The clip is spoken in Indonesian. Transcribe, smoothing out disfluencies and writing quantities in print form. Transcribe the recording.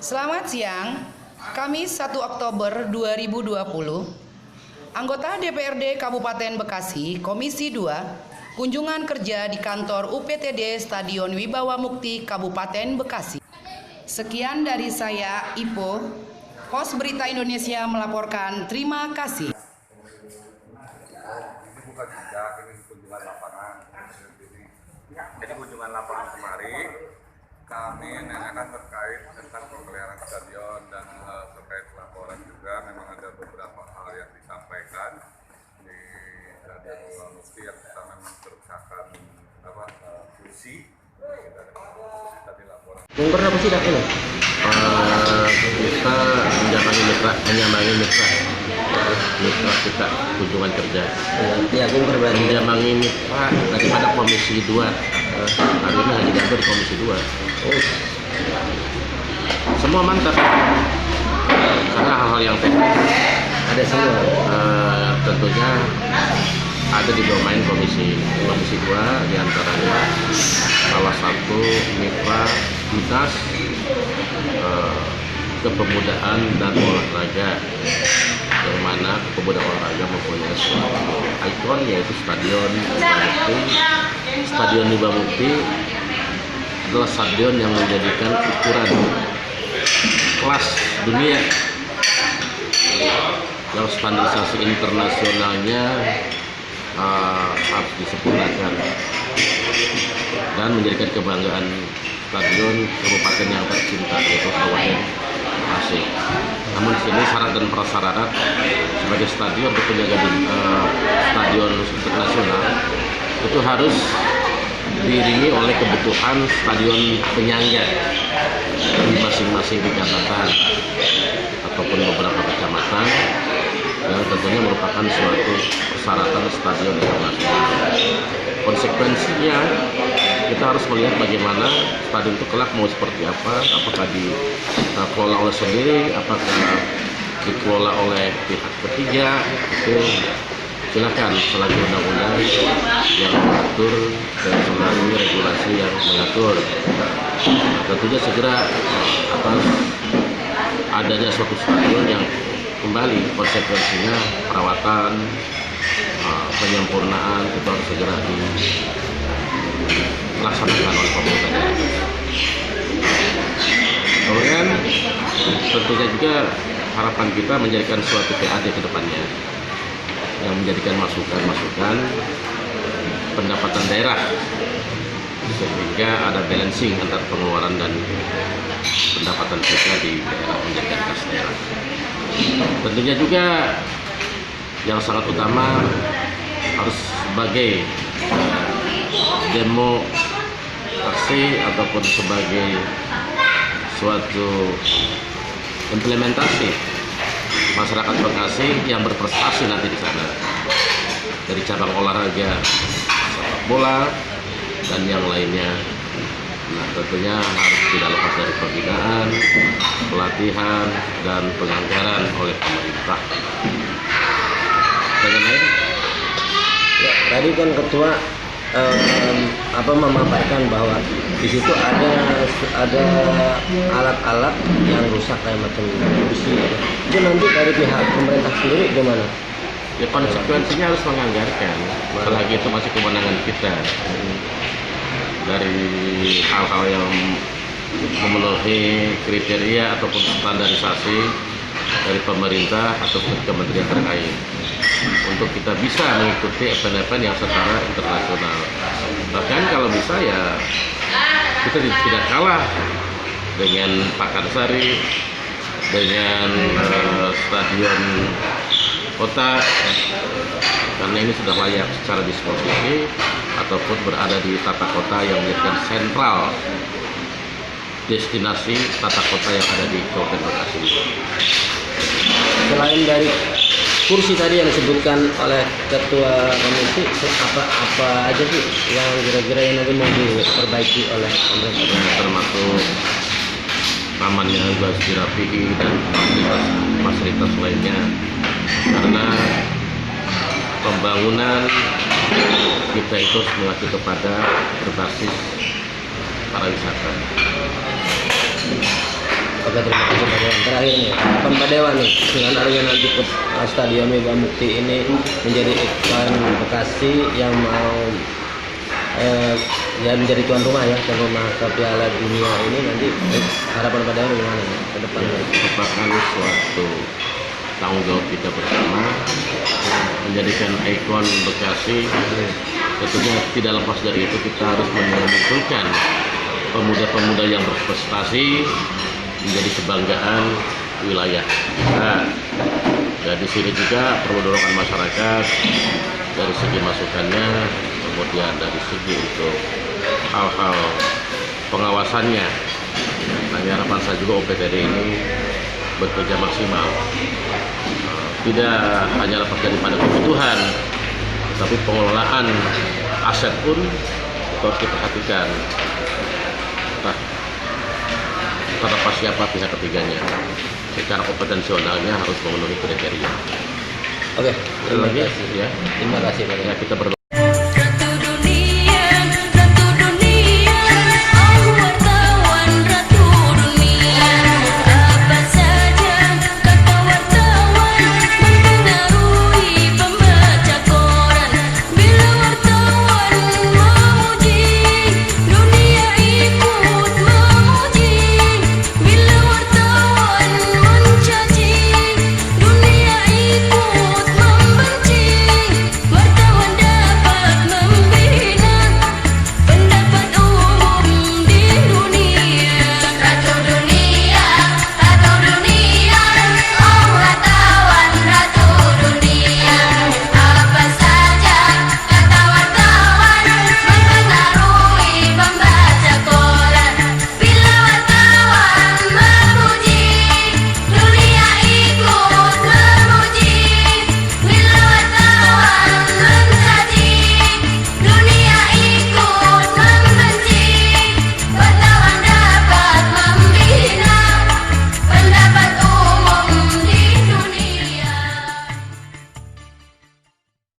Selamat siang, Kamis 1 Oktober 2020, anggota DPRD Kabupaten Bekasi, Komisi 2, kunjungan kerja di kantor UPTD Stadion Wibawa Mukti Kabupaten Bekasi. Sekian dari saya, Ipo, host Berita Indonesia melaporkan. Terima kasih. Ini bukan jejak, ini kunjungan lapangan. Jadi kunjungan lapangan kemarin kami menanyakan terkait tentang pemeliharaan stadion dan terkait laporan juga memang ada beberapa hal yang disampaikan di Stadion Wibawa Mukti yang kita memang kerusakan kursi. Kita dilaporkan. Bongkar apa sih ini? Kita menyambangi mitra kita kunjungan kerja. Ya, bongkar berarti. Menyambangi mitra daripada Komisi 2. Hari ini hanya diambil di Komisi 2. Semua mantap. Karena hal-hal yang teknis Ada semua. tentunya ada di domain Komisi 2, diantaranya salah satu mitra dinas kepemudaan dan olahraga, yang mana kepemudaan olahraga mempunyai suatu ikon yaitu Stadion Wibawa Mukti adalah stadion yang menjadikan ukuran kelas dunia yang standarisasi internasionalnya harus disempurnakan dan menjadikan kebanggaan stadion kabupaten yang tercinta yaitu Kabupaten Bekasi. Namun di sini syarat dan prasyarat sebagai stadion untuk penjaga stadion internasional itu harus diiringi oleh kebutuhan stadion penyangga di masing-masing kecamatan ataupun beberapa kecamatan yang tentunya merupakan suatu persyaratan stadion internasional. Konsekuensinya kita harus melihat bagaimana stadion itu kelak mau seperti apa, apakah dikelola oleh sendiri, apakah dikelola oleh pihak ketiga, itu silakan selagi undang-undang yang mengatur dan melalui regulasi yang mengatur. Tentunya segera atas adanya suatu stadion yang kembali konsekuensinya perawatan, penyempurnaan itu harus segera dilaksanakan oleh pemerintah daerah. Kemudian tentunya juga harapan kita menjadikan suatu PAD ke depannya yang menjadikan masukan pendapatan daerah sehingga ada balancing antara pengeluaran dan pendapatan kita di daerah menjadikan kas daerah. Tentunya juga yang sangat utama harus sebagai demokrasi ataupun sebagai suatu implementasi masyarakat Bekasi yang berprestasi nanti di sana dari cabang olahraga sepak bola dan yang lainnya. Nah, tentunya harus tidak lepas dari pembinaan, pelatihan, dan penganggaran oleh pemerintah. Dengan lain, Ya, tadi kan ketua memaparkan bahwa di situ ada alat-alat yang rusak kayak macam kursi. Itu nanti dari pihak pemerintah sendiri gimana? ya konsekuensinya harus menganggarkan, apalagi itu masih kewenangan kita. Dari hal-hal yang memenuhi kriteria ataupun standarisasi dari pemerintah ataupun kementerian terkait untuk kita bisa mengikuti event-event yang setara internasional. Bahkan kalau bisa ya kita tidak kalah dengan Pakansari, dengan stadion kota, karena ini sudah layak secara disposisi ataupun berada di tata kota yang menjadikan sentral destinasi tata kota yang ada di Kabupaten Bekasi. Selain dari kursi tadi yang disebutkan oleh ketua komisi, apa aja sih yang kira-kira yang nanti mau diperbaiki oleh pemerintah? Termasuk tamannya juga dirapihi dan fasilitas lainnya, karena pembangunan kita itu harus mengacu kepada berbasis pariwisata. Oke, terima kasih Pak Dewan. Terakhir nih, harapan Pak Dewan nih dengan adanya nanti Stadion Megabukti ini menjadi iklan Bekasi yang mau ya menjadi tuan rumah ya, tuan rumah ke Piala Dunia ini nanti harapan Pak Dewan gimana nih ke depan? Merupakan suatu tanggung jawab kita bersama menjadikan ikon Bekasi. Tentunya tidak lepas dari itu kita harus memunculkan pemuda-pemuda yang berprestasi menjadi kebanggaan wilayah. Nah, ya di sini juga perlu dorongan masyarakat dari segi masukannya, kemudian dari segi untuk hal-hal pengawasannya. Nah, harapan saya juga OPTD ini bekerja maksimal, tidak hanya lepas daripada kebutuhan, tapi pengelolaan aset pun harus diperhatikan. Nah, terlepas siapa pihak ketiganya, secara kompetensionalnya harus memenuhi kriteria. Oke, terima Lagi kasih. ya, Terima kasih Pak Dewan. ya kita